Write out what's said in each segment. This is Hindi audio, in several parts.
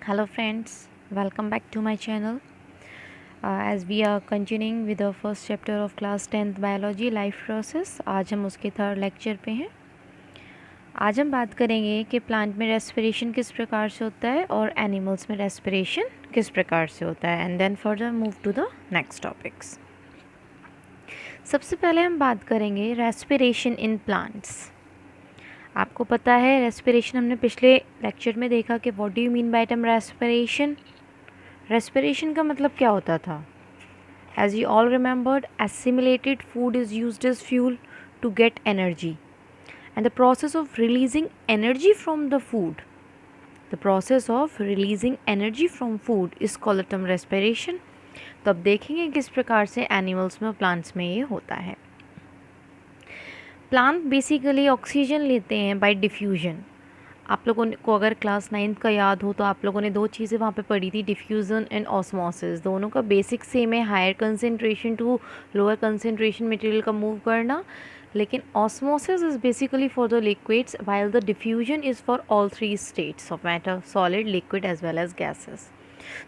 Hello friends, welcome back to my channel. As we are continuing with the first chapter of class 10th biology life process, आज हम उसके थर्ड लेक्चर पे हैं. आज हम बात करेंगे कि प्लांट में रेस्पिरेशन किस प्रकार से होता है और एनिमल्स में रेस्पिरेशन किस प्रकार से होता है, and then further move to the next topics. सबसे पहले हम बात करेंगे रेस्पिरेशन इन प्लांट्स. आपको पता है रेस्पिरेशन हमने पिछले लेक्चर में देखा कि what do you mean by term respiration. Respiration का मतलब क्या होता था. As you all remembered, assimilated food is used as fuel to get energy, and the process of releasing energy from the food is called the term respiration. तो अब देखेंगे किस प्रकार से एनिमल्स में और प्लांट्स में ये होता है. प्लांट बेसिकली ऑक्सीजन लेते हैं बाय डिफ्यूजन. आप लोगों को अगर क्लास 9th का याद हो तो आप लोगों ने दो चीज़ें वहाँ पे पढ़ी थी, डिफ्यूज़न एंड ऑस्मोसिस. दोनों का बेसिक सेम है, higher concentration to lower concentration material का मूव करना. लेकिन osmosis is basically for the liquids while the diffusion is for all three states of matter, solid, liquid as well as gases.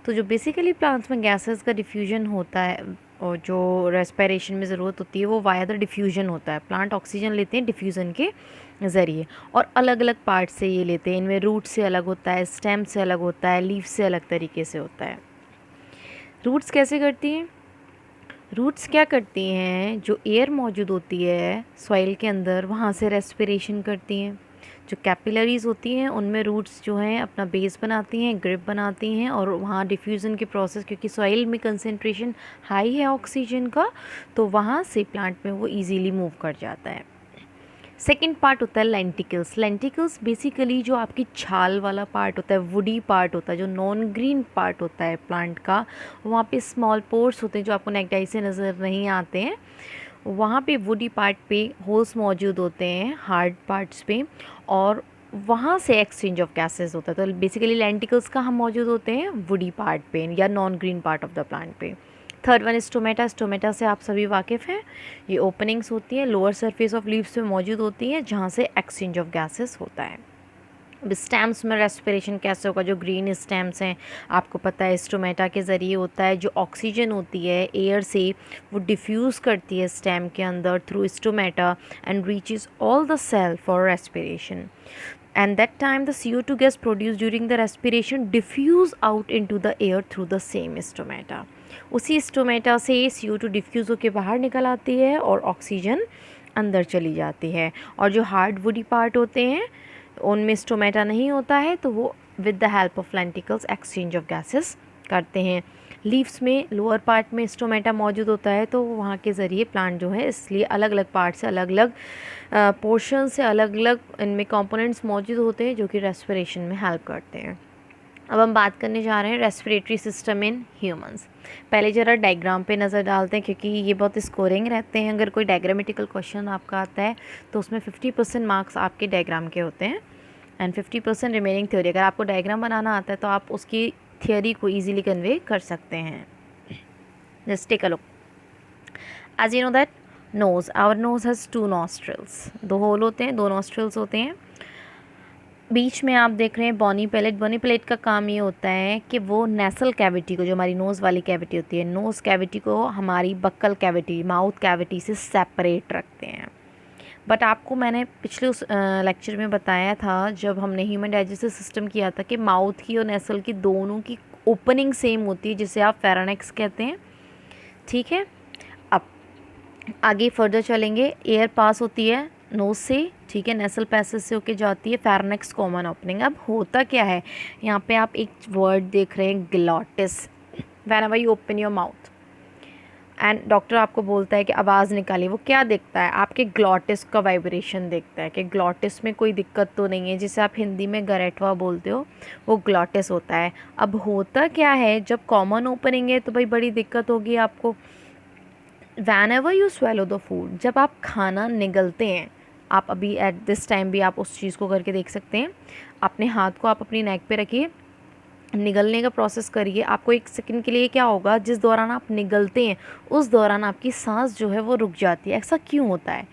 तो जो बेसिकली प्लांट्स में गैसेस का डिफ्यूजन होता है और जो रेस्पिरेशन में ज़रूरत होती है वो वाया द डिफ्यूजन होता है. प्लांट ऑक्सीजन लेते हैं डिफ्यूज़न के ज़रिए और अलग अलग पार्ट से ये लेते हैं. इनमें रूट से अलग होता है, स्टेम से अलग होता है, लीफ से अलग तरीके से होता है. रूट्स कैसे करती हैं. रूट्स क्या करती हैं, जो एयर मौजूद होती है सॉइल के अंदर वहाँ से रेस्पिरेशन करती हैं. जो कैपिलरीज होती हैं उनमें रूट्स जो हैं अपना बेस बनाती हैं, ग्रिप बनाती हैं और वहाँ डिफ्यूज़न के प्रोसेस, क्योंकि सॉइल में कंसंट्रेशन हाई है ऑक्सीजन का, तो वहाँ से प्लांट में वो इजीली मूव कर जाता है. सेकेंड पार्ट होता है लेंटिकल्स. लेंटिकल्स बेसिकली जो आपकी छाल वाला पार्ट होता है, वुडी पार्ट होता है, जो नॉन ग्रीन पार्ट होता है प्लांट का, वहाँ पे स्मॉल पोर्स होते हैं जो आपको नेकडाई से नज़र नहीं आते हैं. वहाँ पे वुडी पार्ट पे होल्स मौजूद होते हैं, हार्ड पार्ट्स पे, और वहाँ से एक्सचेंज ऑफ गैसेस होता है. तो बेसिकली लेंटिकल्स कहाँ मौजूद होते हैं, वुडी पार्ट पे या non green part of the plant पे. Third one stomata. स्टोमेटा से आप सभी वाकिफ़ हैं. ये ओपनिंग्स होती हैं लोअर सरफेस ऑफ लीव्स में मौजूद होती हैं जहाँ से एक्सचेंज ऑफ गैसेस होता है. स्टेम्स में रेस्पिरेशन कैसे होगा. जो ग्रीन स्टेम्स हैं आपको पता है स्टोमेटा के ज़रिए होता है. जो ऑक्सीजन होती है एयर से वो डिफ्यूज़ करती है स्टेम के अंदर through stomata and reaches all the cell for respiration. And that time the CO2 gas produced during the respiration diffuse out into the air through the same stomata. उसी स्टोमेटा से CO2 डिफ्यूज़ होकर बाहर निकल आती है और ऑक्सीजन अंदर चली जाती है. और जो हार्ड वुडी पार्ट होते हैं उनमें स्टोमेटा नहीं होता है, तो वो with the help of lenticels exchange of gases करते हैं. लीव्स में लोअर पार्ट में स्टोमेटा मौजूद होता है, तो वहाँ के ज़रिए प्लांट जो है, इसलिए अलग अलग पार्ट से अलग अलग पोर्शन से अलग अलग इनमें कंपोनेंट्स मौजूद होते हैं जो कि रेस्पिरेशन में हेल्प करते हैं. अब हम बात करने जा रहे हैं रेस्पिरेटरी सिस्टम इन ह्यूमंस. पहले ज़रा डायग्राम पे नज़र डालते हैं क्योंकि ये बहुत स्कोरिंग रहते हैं. अगर कोई डायग्रामेटिकल क्वेश्चन आपका आता है तो उसमें 50% मार्क्स आपके डायग्राम के होते हैं एंड 50% रिमेनिंग थ्योरी. अगर आपको डायग्राम बनाना आता है तो आप उसकी थियोरी को ईजिली कन्वे कर सकते हैं. Just take a look. As you know that nose, our nose has 2 nostrils. 2 hole होते हैं, 2 नॉस्ट्रल्स होते हैं. बीच में आप देख रहे हैं बॉनी पैलेट. बॉनी पैलेट का काम ये होता है कि वो नेसल कैविटी को, जो हमारी नोज़ वाली कैविटी होती है, नोज़ कैविटी को हमारी बक्कल कैविटी, माउथ कैविटी से सेपरेट रखते हैं. बट आपको मैंने पिछले उस लेक्चर में बताया था जब हमने ह्यूमन डाइजेस्टिव सिस्टम किया था कि माउथ की और नेसल की दोनों की ओपनिंग सेम होती है जिसे आप फेरोनेक्स कहते हैं. ठीक है, अब आगे फर्दर चलेंगे. एयर पास होती है नोज़ से, ठीक है, नेसल पैसेज से होके जाती है, फेरोनेक्स कॉमन ओपनिंग. अब होता क्या है, यहाँ पे आप एक वर्ड देख रहे हैं glottis. Whenever you open your mouth and doctor आपको बोलता है कि आवाज़ निकालिए, वो क्या देखता है, आपके ग्लॉटिस का वाइब्रेशन देखता है कि ग्लॉटिस में कोई दिक्कत तो नहीं है. जिसे आप हिंदी में गरेटवा बोलते हो वो ग्लॉटिस होता है. अब होता क्या है, जब कॉमन ओपनिंग है तो भाई बड़ी दिक्कत होगी आपको. Whenever you swallow the food, जब आप खाना निगलते हैं, आप अभी एट दिस टाइम भी आप उस चीज़ को करके देख सकते हैं. अपने हाथ को आप अपनी नेक पे रखिए निगलने का प्रोसेस करिए, आपको एक सेकंड के लिए क्या होगा, जिस दौरान आप निगलते हैं उस दौरान आपकी सांस जो है वो रुक जाती है। ऐसा क्यों होता है?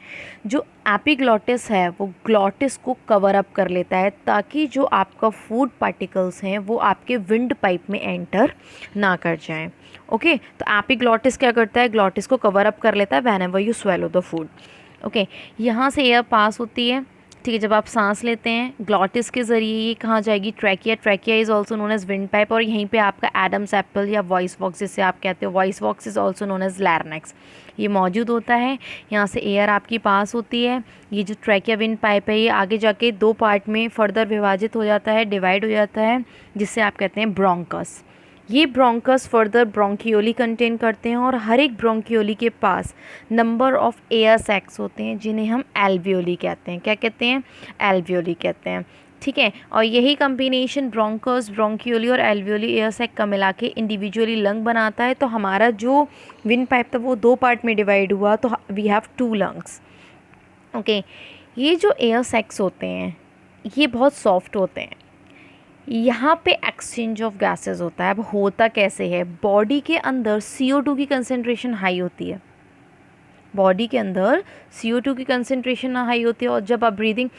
जो एपिग्लॉटिस है वो ग्लॉटिस को कवर अप कर लेता है ताकि जो आपका फूड पार्टिकल्स हैं वो आपके विंड पाइप में एंटर ना कर जाएं। ओके, तो एपिग्लॉटिस क्या करता है, ग्लॉटिस को कवर अप कर लेता है when ever you swallow the food. Okay, यहाँ से एयर पास होती है, ठीक है। जब आप सांस लेते हैं ग्लॉटिस के ज़रिए ये कहाँ जाएगी, trachea. Trachea is also known as wind pipe, और यहीं पे आपका एडम्स एप्पल या वॉइस बॉक्स जिसे आप कहते हो, voice box is also known as larynx, ये मौजूद होता है। यहाँ से एयर आपकी पास होती है। ये जो ट्रैकिया विंड पाइप है ये आगे जाके दो पार्ट में फर्दर विभाजित हो जाता है, डिवाइड हो जाता है, जिससे आप कहते हैं ब्रोंकस। ये ब्रोंकस फर्दर ब्रोंकियोली कंटेन करते हैं, और हर एक ब्रोंकियोली के पास नंबर ऑफ एयर सैक्स होते हैं जिन्हें हम एल्वियोली कहते हैं। क्या कहते हैं? एल्वियोली कहते हैं, ठीक है। और यही कम्बिनेशन ब्रोंकस, ब्रोंकियोली और एल्वियोली एयर सैक का मिला के इंडिविजुअली लंग बनाता है। तो हमारा जो विंड पाइप था वो दो पार्ट में डिवाइड हुआ, तो वी हैव 2 लंग्स। ओके, ये जो एयर सैक्स होते हैं ये बहुत सॉफ्ट होते हैं, यहाँ पे एक्सचेंज ऑफ गैसेस होता है। अब होता कैसे है, बॉडी के अंदर CO2 की कंसंट्रेशन हाई होती है, बॉडी के अंदर CO2 की कंसंट्रेशन हाई होती है, और जब आप ब्रीदिंग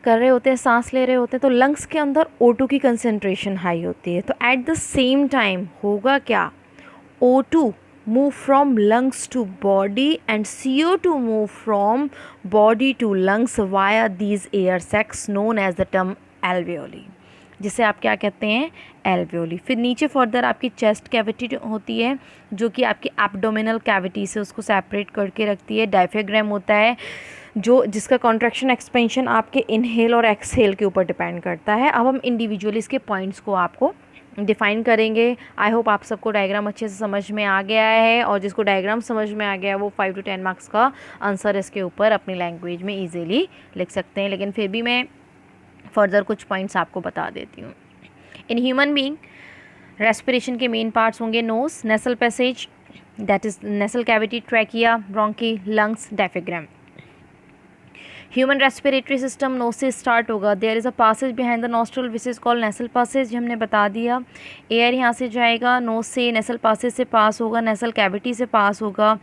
कर रहे होते हैं, सांस ले रहे होते हैं, तो लंग्स के अंदर O2 की कंसंट्रेशन हाई होती है। तो एट द सेम टाइम होगा क्या, O2 move from lungs to body and CO2 move from body to lungs via these air sacs known as the term alveoli, जिसे आप क्या कहते हैं, एल्वियोली। फिर नीचे फर्दर आपकी चेस्ट कैविटी होती है जो कि आपकी एब्डोमिनल कैविटी से उसको सेपरेट करके रखती है। डायफ्राम होता है जो जिसका कॉन्ट्रैक्शन एक्सपेंशन आपके इनहेल और एक्सहेल के ऊपर डिपेंड करता है। अब हम इंडिविजुअली इसके पॉइंट्स को आपको डिफ़ाइन करेंगे। आई होप आप सबको डायग्राम अच्छे से समझ में आ गया है, और जिसको डायग्राम समझ में आ गया है वो 5 to 10 मार्क्स का आंसर इसके ऊपर अपनी लैंग्वेज में ईजिली लिख सकते हैं। लेकिन फिर भी मैं फर्दर कुछ पॉइंट्स आपको बता देती हूँ। इन ह्यूमन बीइंग रेस्पिरेशन के मेन पार्ट्स होंगे nose, nasal passage that is nasal cavity, trachea, bronchi, lungs, diaphragm. Human respiratory system nose से स्टार्ट होगा। There is a passage behind the nostril which is called nasal passage, हमने बता दिया। एयर यहाँ से जाएगा नोज से, नेसल पासेज से पास होगा, नेसल कैविटी से पास होगा,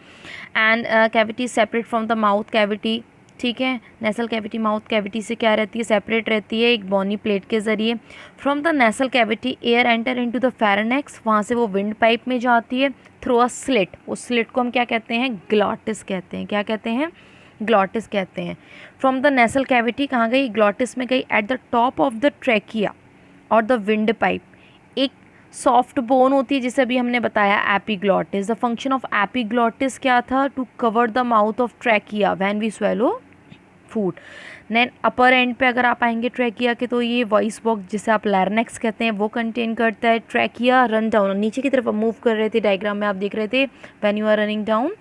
and cavity separate from the mouth cavity, ठीक है। नेसल कैविटी माउथ कैविटी से क्या रहती है, सेपरेट रहती है एक बोनी प्लेट के ज़रिए। From the nasal cavity air enter into the pharynx, वहाँ से वो विंड पाइप में जाती है थ्रू अ स्लिट। उस स्लिट को हम क्या कहते हैं, ग्लॉटिस कहते हैं। क्या कहते हैं, ग्लॉटिस कहते हैं। फ्रॉम द नेसल कैविटी कहाँ गई, ग्लॉटिस में गई। At the top of the trachea और द विंड पाइप एक सॉफ्ट बोन होती है जिसे अभी हमने बताया epiglottis. The function of epiglottis क्या था, to cover the mouth of trachea when we swallow food. Then upper end पे अगर आप आएंगे ट्रैकिया के, तो ये वॉइस बॉक्स जिसे आप लैरिंक्स कहते हैं वो कंटेन करता है। ट्रैकिया रन डाउन, नीचे की तरफ मूव कर रहे थे, डायग्राम में आप देख रहे थे, when you are running down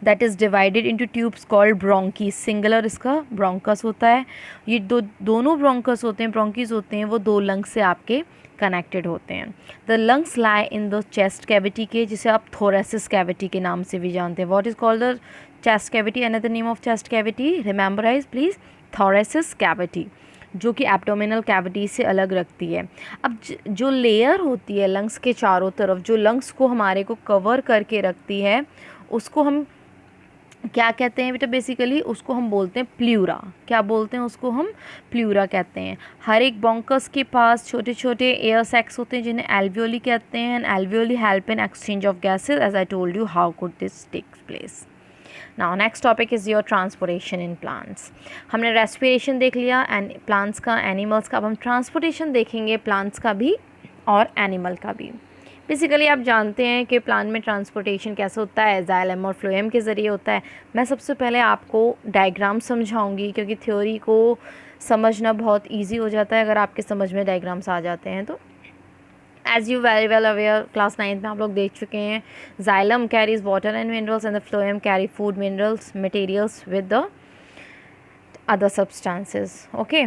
that is divided into tubes called bronchi. Singular इसका ब्रोंकस होता है। ये दोनों ब्रोंकस होते हैं, ब्रोंकीज होते हैं, वो दो लंग्स से आपके कनेक्टेड होते हैं। The lungs lie in the chest cavity के, जिसे आप थोरेसिस कैविटी के नाम से भी जानते हैं। What is called the chest cavity, another name of chest cavity, rememberize please, thoracic cavity, जो कि एब्डोमिनल कैविटी से अलग रखती है। अब जो लेयर होती है लंग्स के चारों तरफ, जो लंग्स को हमारे को कवर करके रखती है, उसको हम क्या कहते हैं बेटा, बेसिकली उसको हम बोलते हैं प्ल्यूरा। क्या बोलते हैं उसको, हम प्ल्यूरा कहते हैं। हर एक ब्रोंकस के पास छोटे छोटे एयर सैक्स होते हैं जिन्हें एल्वियोली कहते हैं। And alveoli help in exchange of gases, as I told you how could this take place. Now next topic is your transportation in plants. हमने रेस्पिरेशन देख लिया एंड प्लांट्स का, एनिमल्स का। अब हम ट्रांसपोर्टेशन देखेंगे प्लांट्स का भी और एनिमल का भी। बेसिकली आप जानते हैं कि प्लांट में ट्रांसपोर्टेशन कैसे होता है, जाइलम और फ्लोएम के ज़रिए होता है। मैं सबसे पहले आपको डायग्राम समझाऊंगी, क्योंकि थ्योरी को समझना बहुत इजी हो जाता है अगर आपके समझ में डायग्राम्स आ जाते हैं। तो as you very well aware, class 9 में आप लोग देख चुके हैं, xylem carries water and minerals and the phloem carry food minerals materials with the other substances. Okay,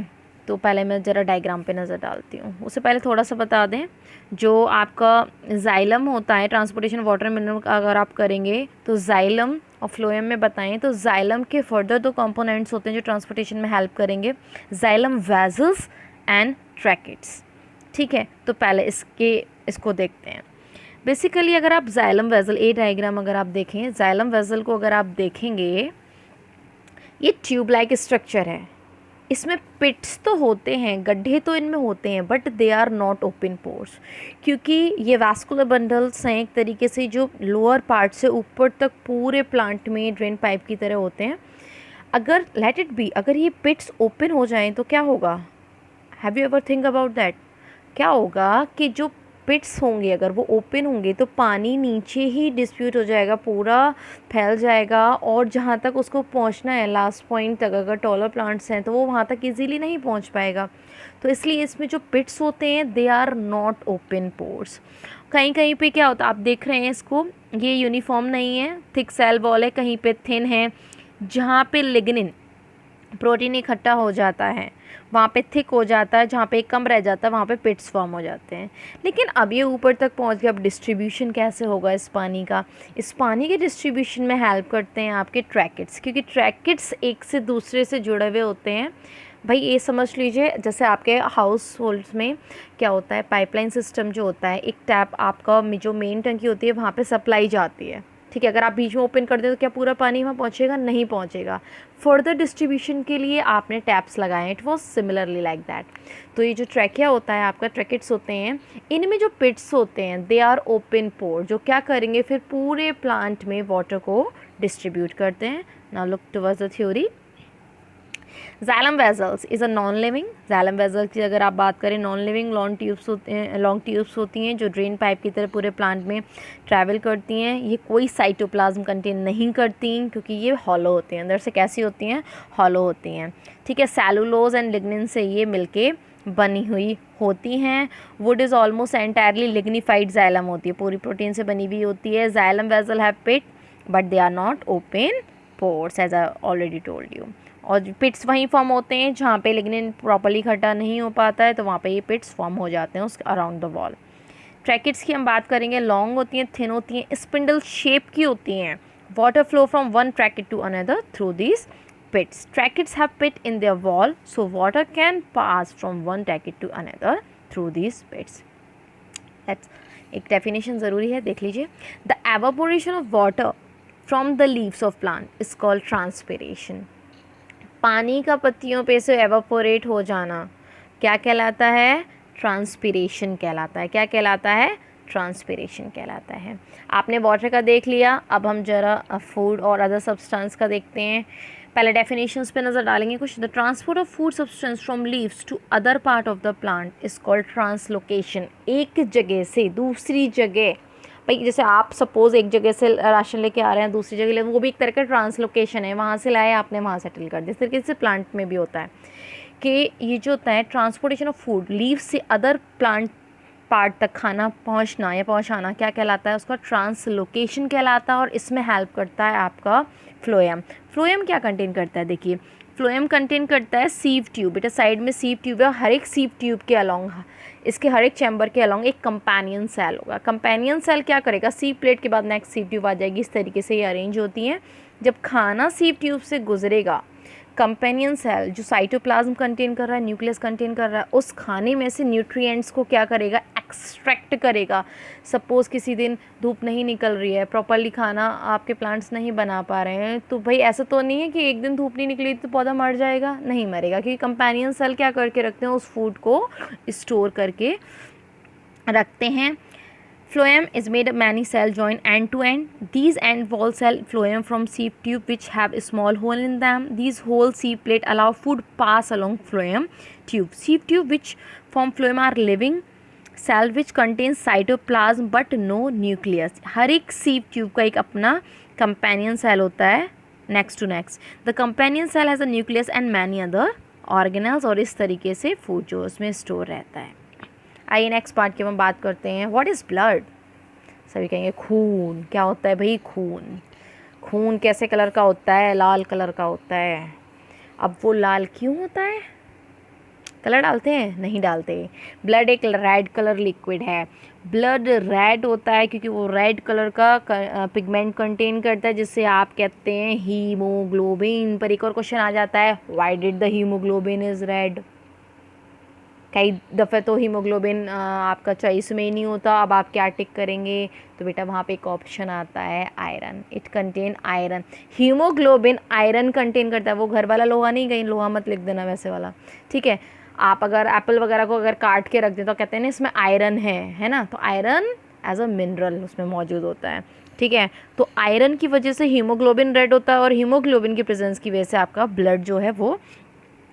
तो पहले मैं ज़रा डायग्राम पे नज़र डालती हूँ। उससे पहले थोड़ा सा बता दें, जो आपका जाइलम होता है ट्रांसपोर्टेशन वाटर मिनरल का अगर आप करेंगे तो जाइलम और फ्लोएम में बताएं तो जाइलम के फर्दर दो कंपोनेंट्स होते हैं जो ट्रांसपोर्टेशन में हेल्प करेंगे, जाइलम वेजल्स एंड ट्रैकेट्स। ठीक है, तो पहले इसको देखते हैं। बेसिकली अगर आप जाइलम वेसल ए डायग्राम अगर आप देखें, जाइलम वेसल को अगर आप देखेंगे, ये ट्यूब लाइक स्ट्रक्चर है। इसमें पिट्स तो होते हैं, गड्ढे तो इनमें होते हैं, but they are not open pores, क्योंकि ये वास्कुलर बंडल्स हैं एक तरीके से जो लोअर पार्ट से ऊपर तक पूरे प्लांट में ड्रेन पाइप की तरह होते हैं। अगर लेट इट बी, अगर ये पिट्स ओपन हो जाएं तो क्या होगा? Have you ever think about that? क्या होगा कि जो पिट्स होंगे अगर वो ओपन होंगे तो पानी नीचे ही डिस्ट्रीब्यूट हो जाएगा, पूरा फैल जाएगा, और जहाँ तक उसको पहुँचना है लास्ट पॉइंट तक, अगर टॉलर प्लांट्स हैं तो वो वहाँ तक इजीली नहीं पहुँच पाएगा। तो इसलिए इसमें जो पिट्स होते हैं they are not open pores. कहीं कहीं पे क्या होता है, आप देख रहे हैं इसको, ये यूनिफॉर्म नहीं है, थिक सेल वॉल है, कहीं पे थिन है। जहाँ पे लिग्निन प्रोटीन इकट्ठा हो जाता है वहाँ पे थिक हो जाता है, जहाँ पे कम रह जाता है वहाँ पे पिट्स फॉर्म हो जाते हैं। लेकिन अब ये ऊपर तक पहुँच गया, अब डिस्ट्रीब्यूशन कैसे होगा इस पानी का? इस पानी के डिस्ट्रीब्यूशन में हेल्प करते हैं आपके ट्रैकेट्स, क्योंकि ट्रैकेट्स एक से दूसरे से जुड़े हुए होते हैं। भाई ये समझ लीजिए जैसे आपके हाउस होल्ड्स में क्या होता है, पाइपलाइन सिस्टम जो होता है, एक टैप आपका जो मेन टंकी होती है वहाँ पे सप्लाई जाती है, ठीक है। अगर आप बीच में ओपन कर दें तो क्या पूरा पानी वहाँ पहुँचेगा? नहीं पहुँचेगा। फर्दर डिस्ट्रीब्यूशन के लिए आपने टैप्स लगाए हैं। It was similarly like that. तो ये जो ट्रैकिया होता है आपका, ट्रैकेट्स होते हैं, इनमें जो पिट्स होते हैं दे आर ओपन पोर, जो क्या करेंगे फिर पूरे प्लांट में वाटर को डिस्ट्रीब्यूट करते हैं। Now look towards the theory. Xylem vessels is a non living, xylem vessel की अगर आप बात करें, नॉन लिविंग लॉन्ग ट्यूब्स होती हैं जो ड्रेन पाइप की तरह पूरे प्लांट में ट्रैवल करती हैं। ये कोई साइटोप्लाज्म कंटेन नहीं करती क्योंकि ये हॉलो होती हैं, अंदर से कैसी होती हैं? हॉलो होती हैं, ठीक है। सेलुलोज एंड लिग्निन से ये मिलके बनी हुई होती हैं। Wood is almost entirely lignified xylem होती है, पूरी प्रोटीन से बनी हुई होती है। Xylem vessel have pit but they are not open pores as I already told you. और पिट्स वहीं फॉर्म होते हैं जहाँ पे लिग्निन प्रॉपर्ली इकट्ठा नहीं हो पाता है, तो वहाँ पे ये पिट्स फॉर्म हो जाते हैं उसके अराउंड द वॉल। ट्रैकेट्स की हम बात करेंगे, लॉन्ग होती हैं, थिन होती हैं, स्पिंडल शेप की होती हैं। Water flow from one tracheid to another through this pits. Tracheids have pit in their wall, so water can pass from one tracheid to another through this pits. एक डेफिनेशन ज़रूरी है, देख लीजिए। The evaporation of water from the leaves of plant is called transpiration. पानी का पत्तियों पे से एवापोरेट हो जाना क्या कहलाता है? ट्रांसपिरेशन कहलाता है। क्या कहलाता है? ट्रांसपिरेशन कहलाता है। आपने वाटर का देख लिया, अब हम जरा फूड और अदर सब्सटेंस का देखते हैं। पहले डेफिनेशंस पे नज़र डालेंगे कुछ। The transport of food substance from leaves to other part of the plant is called translocation. एक जगह से दूसरी जगह, भाई जैसे आप सपोज़ एक जगह से राशन लेके आ रहे हैं दूसरी जगह ले, वो भी एक तरह का ट्रांसलोकेशन है। वहाँ से लाए आपने वहाँ सेटल कर दिया। इस तरीके से प्लांट में भी होता है कि ये जो होता है ट्रांसपोर्टेशन ऑफ फूड लीव से अदर प्लांट पार्ट तक खाना पहुँचना या पहुँचाना क्या कहलाता है? उसका ट्रांसलोकेशन कहलाता है। और इसमें हेल्प करता है आपका फ्लोएम। फ्लोएम क्या कंटेन करता है? देखिए, फ्लोएम कंटेन करता है सीव ट्यूब। बेटा साइड में सीव ट्यूब है, हर एक सीव ट्यूब के अलॉन्ग, इसके हर एक चैम्बर के अलॉन्ग एक कंपेनियन सेल होगा। कंपेनियन सेल क्या करेगा? सीव प्लेट के बाद नेक्स्ट सीव ट्यूब आ जाएगी। इस तरीके से ये अरेंज होती हैं। जब खाना सीव ट्यूब से गुजरेगा, कंपेनियन सेल जो साइटोप्लाज्म कंटेन कर रहा है, न्यूक्लियस कंटेन कर रहा है, उस खाने में से न्यूट्रिएंट्स को क्या करेगा? एक्सट्रैक्ट करेगा। सपोज़ किसी दिन धूप नहीं निकल रही है, प्रॉपरली खाना आपके प्लांट्स नहीं बना पा रहे हैं, तो भाई ऐसा तो नहीं है कि एक दिन धूप नहीं निकली तो पौधा मर जाएगा, नहीं मरेगा, क्योंकि कंपेनियन सेल क्या करके रखते हैं? उस फूड को स्टोर करके रखते हैं। Phloem is made of many cells joined end to end. These end wall cell phloem from sieve tube which have a small hole in them. These whole sieve plate allow food pass along phloem tube. Sieve tube which form phloem are living cell which contains cytoplasm but no nucleus. हर एक sieve tube का एक अपना companion cell होता है next to next. The companion cell has a nucleus and many other organelles और इस तरीके से food जो उसमें store रहता है। आइए नेक्स्ट पार्ट की हम बात करते हैं। What is blood? सभी कहेंगे खून। क्या होता है भाई? खून। खून कैसे कलर का होता है? लाल कलर का होता है। अब वो लाल क्यों होता है? कलर डालते हैं? नहीं डालते। ब्लड एक रेड कलर लिक्विड है। ब्लड रेड होता है क्योंकि वो रेड कलर का पिगमेंट कंटेन करता है, जिससे आप कहते हैं हीमोग्लोबिन। पर एक और क्वेश्चन आ जाता है, why did the haemoglobin is red? कई दफ़े तो हीमोग्लोबिन आपका चॉइस में ही नहीं होता, अब आप क्या टिक करेंगे, तो बेटा वहाँ पे एक ऑप्शन आता है iron, it contain iron. Haemoglobin iron contain करता है, वो घर वाला लोहा नहीं, कहीं लोहा मत लिख देना वैसे वाला, ठीक है। आप अगर एप्पल वगैरह को अगर काट के रख दें तो कहते हैं ना इसमें आयरन है ना, तो आयरन एज अ मिनरल उसमें मौजूद होता है, ठीक है। तो आयरन की वजह से हीमोग्लोबिन रेड होता है और हीमोग्लोबिन की प्रेजेंस की वजह से आपका ब्लड जो है वो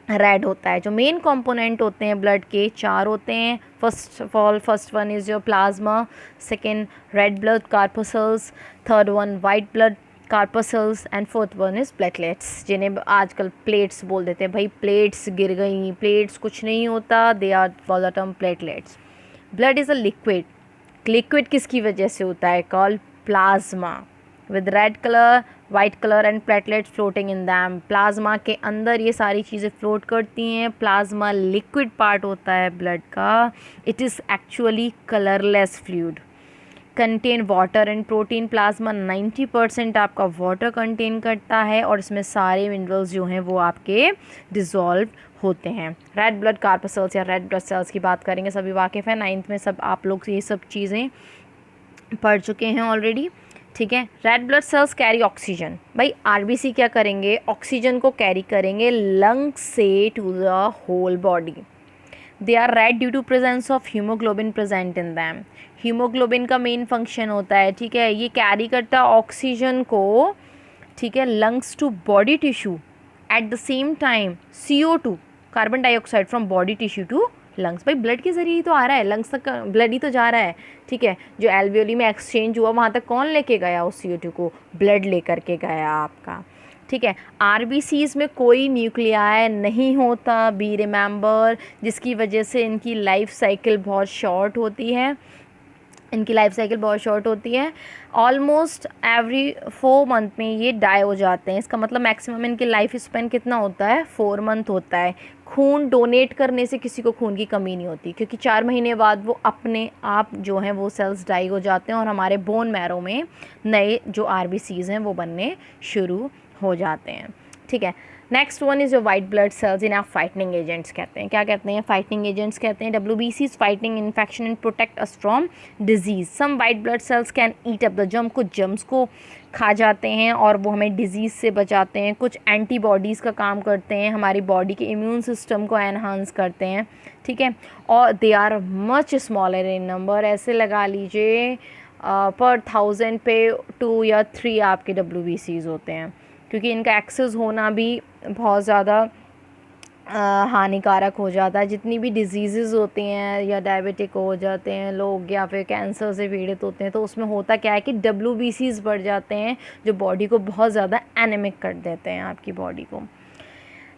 रेड होता है। जो मेन कंपोनेंट होते हैं ब्लड के 4 होते हैं। First of all first one is your plasma, second red blood corpuscles, third one white blood corpuscles and fourth one is platelets, जिन्हें आजकल प्लेट्स बोल देते हैं। भाई प्लेट्स गिर गई, प्लेट्स कुछ नहीं होता, they are called the term platelets. Blood is a liquid, liquid किसकी वजह से होता है, called plasma, with red colour white colour and platelets floating in them. Plasma के अंदर ये सारी चीज़ें फ्लोट करती हैं। प्लाज्मा लिक्विड पार्ट होता है ब्लड का, it is actually colourless fluid, contain water and protein. Plasma 90% आपका वाटर कंटेन करता है और इसमें सारे मिनरल्स जो हैं वो आपके डिज़ोल्व होते हैं। रेड ब्लड कार्पसल्स या रेड ब्लड सेल्स की बात करेंगे, सभी वाकिफ़ हैं, 9th में सब आप लोग ये सब चीज़ें पढ़ चुके हैं ऑलरेडी, ठीक है। Red blood cells carry oxygen, भाई आरबीसी क्या करेंगे, ऑक्सीजन को कैरी करेंगे लंग्स से to the whole body. They are red due to presence of haemoglobin present in them. Haemoglobin का मेन फंक्शन होता है, ठीक है, ये कैरी करता है ऑक्सीजन को, ठीक है, lungs to body tissue, at the same time CO2 carbon dioxide from body tissue to lungs. भाई ब्लड के ज़रिए ही तो आ रहा है, लंग्स तक ब्लड ही तो जा रहा है, ठीक है। जो एल्वियोली में एक्सचेंज हुआ वहाँ तक कौन लेके गया उस CO2 को, ब्लड लेकर के गया आपका, ठीक है। आरबीसीज़ में कोई न्यूक्लियाई नहीं होता, बी रिमेंबर, जिसकी वजह से इनकी लाइफ साइकिल बहुत शॉर्ट होती है, इनकी लाइफ साइकिल बहुत शॉर्ट होती है। ऑलमोस्ट एवरी 4 मंथ में ये डाई हो जाते हैं। इसका मतलब मैक्सिमम इनकी लाइफ स्पेन कितना होता है, 4 मंथ होता है। खून डोनेट करने से किसी को खून की कमी नहीं होती, क्योंकि 4 महीने बाद वो अपने आप जो हैं वो सेल्स डाई हो जाते हैं और हमारे बोन मैरो में नए जो आरबीसीज़ हैं वो बनने शुरू हो जाते हैं, ठीक है। नेक्स्ट वन इज़ जो वाइट ब्लड सेल्स, इन्हें आप फाइटिंग एजेंट्स कहते हैं। क्या कहते हैं, फाइटिंग एजेंट्स कहते हैं। WBCs fighting infection and protect us from disease. Some white blood cells can eat up the germ, कुछ जर्म्स को खा जाते हैं और वो हमें डिजीज़ से बचाते हैं। कुछ एंटीबॉडीज़ का काम करते हैं, हमारी बॉडी के इम्यून सिस्टम को एनहांस करते हैं, ठीक है। और they are much smaller in number, ऐसे लगा लीजिए पर 1000 पे 2 या 3 आपके WBCs होते हैं, क्योंकि इनका एक्सेस होना भी बहुत ज़्यादा हानिकारक हो जाता है। जितनी भी डिजीज़ होती हैं या डायबिटिक हो जाते हैं लोग या फिर कैंसर से पीड़ित होते हैं, तो उसमें होता क्या है कि WBCs बढ़ जाते हैं जो बॉडी को बहुत ज़्यादा एनेमिक कर देते हैं आपकी बॉडी को।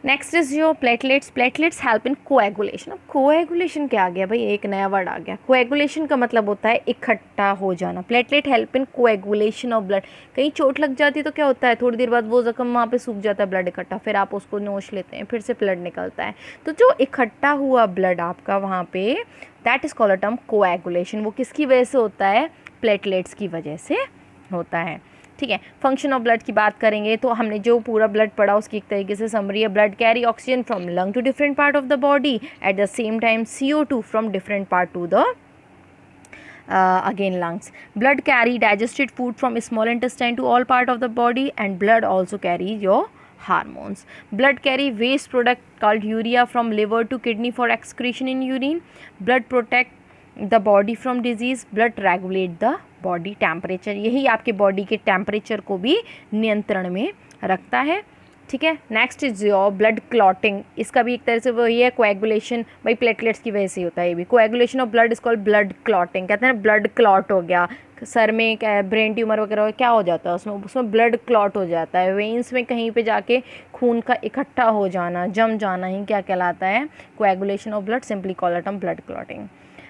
Next is your platelets. Platelets help in coagulation. अब कोएगुलेशन क्या आ गया भाई, एक नया वर्ड आ गया। कोएगुलेशन का मतलब होता है इकट्ठा हो जाना। Platelet help in coagulation of blood. कहीं चोट लग जाती तो क्या होता है, थोड़ी देर बाद वो ज़ख्म वहाँ पे सूख जाता है, ब्लड इकट्ठा, फिर आप उसको नोच लेते हैं, फिर से ब्लड निकलता है। तो जो इकट्ठा हुआ ब्लड आपका वहाँ पे, that is called a term coagulation. वो किसकी वजह से होता है, प्लेटलेट्स की वजह से होता है, ठीक है। फंक्शन ऑफ ब्लड की बात करेंगे तो हमने जो पूरा ब्लड पढ़ा उसकी एक तरीके से समरी है। Blood carry oxygen from lung to different part of the body, at the same time CO2 from different part to the again lungs. Blood carry digested food from small intestine to all part of the body, and blood also carries your hormones. Blood carry waste product called urea from liver to kidney for excretion in urine. Blood protect the body from disease. Blood regulate the body temperature, यही आपके बॉडी के टेम्परेचर को भी नियंत्रण में रखता है, ठीक है। Next is your blood clotting. इसका भी एक तरह से वही है कोएगुलेशन, भाई प्लेटलेट्स की वजह से होता है ये भी। Coagulation of blood is called blood clotting. कहते हैं ब्लड क्लॉट हो गया, सर में क्या ब्रेन ट्यूमर वगैरह क्या हो जाता है उसमें ब्लड क्लॉट हो जाता है। वेन्स में कहीं पे जाके खून का इकट्ठा हो जाना, जम जाना ही क्या कहलाता है, coagulation of blood, simply call it blood clotting.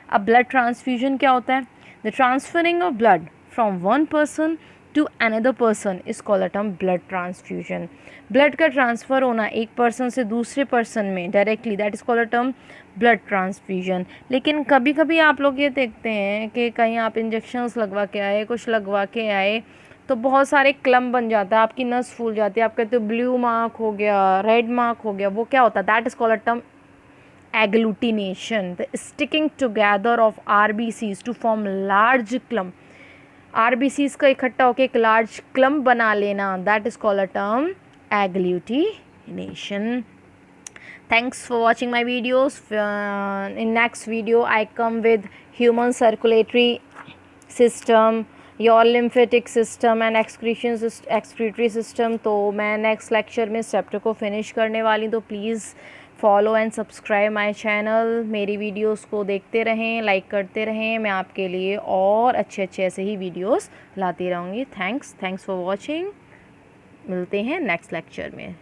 अब ब्लड ट्रांसफ्यूजन क्या होता है, the transferring of blood from one person to another person is called a term blood transfusion. Blood का ट्रांसफ़र होना एक पर्सन से दूसरे पर्सन में directly, that is called a term blood transfusion. लेकिन कभी कभी आप लोग ये देखते हैं कि कहीं आप इंजेक्शंस लगवा के आए, कुछ लगवा के आए, तो बहुत सारे क्लम बन जाता है, आपकी नस फूल जाती है, आप कहते हो ब्लू मार्क हो गया, रेड मार्क हो गया, वो क्या होता है, that is called a term agglutination, the sticking together of RBCs to form large clump, RBCs का इकट्ठा होकर एक लार्ज क्लम्प बना लेना, that is called a term agglutination. Thanks for watching my videos. In next video I come with human circulatory system, your lymphatic system and excretory system. तो मैं next lecture में इस chapter को finish करने वाली हूँ, तो please follow and subscribe my channel. मेरी वीडियोस को देखते रहें, लाइक करते रहें. मैं आपके लिए और अच्छे अच्छे ऐसे ही वीडियोस लाती रहूँगी. Thanks for watching. मिलते हैं नेक्स्ट लेक्चर में.